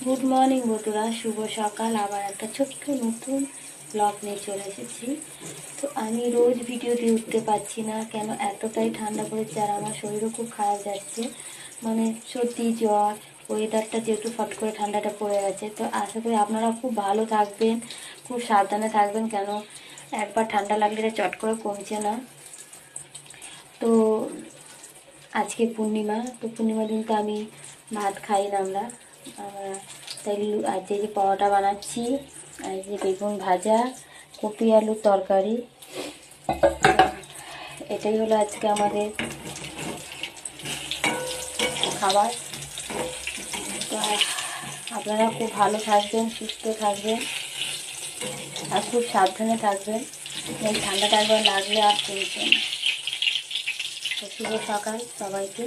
Good morning বন্ধুরা, শুভ সকাল। আবার একটা ছোট্ট নতুন ব্লগ নিয়ে চলে এসেছি। তো আমি রোজ ভিডিও দিয়ে উঠতে পারছি না, কেন এতটাই ঠান্ডা পড়েছে আর আমার শরীরও খুব খারাপ যাচ্ছে, মানে সর্দি জ্বর। ওয়েদারটা যেহেতু ফট করে ঠান্ডাটা পড়ে গেছে, তো আশা করি আপনারা খুব ভালো থাকবেন, খুব সাবধানে থাকবেন, কেন একবার ঠান্ডা লাগলে এটা চট করে কমছে না। তো আজকে পূর্ণিমা, তো পূর্ণিমা দিন তো আমি ভাত খাই না আমরা তাই আজ যে পরোটা বানাচ্ছি, আর যে বেগুন ভাজা, কপি আলুর তরকারি, এটাই হলো আজকে আমাদের খাবার। তো আপনারা খুব ভালো থাকবেন, সুস্থ থাকবেন আর খুব সাবধানে থাকবেন, এই ঠান্ডাটা একবার লাগলে আর চলছে না। তো শুভ সকাল সবাইকে।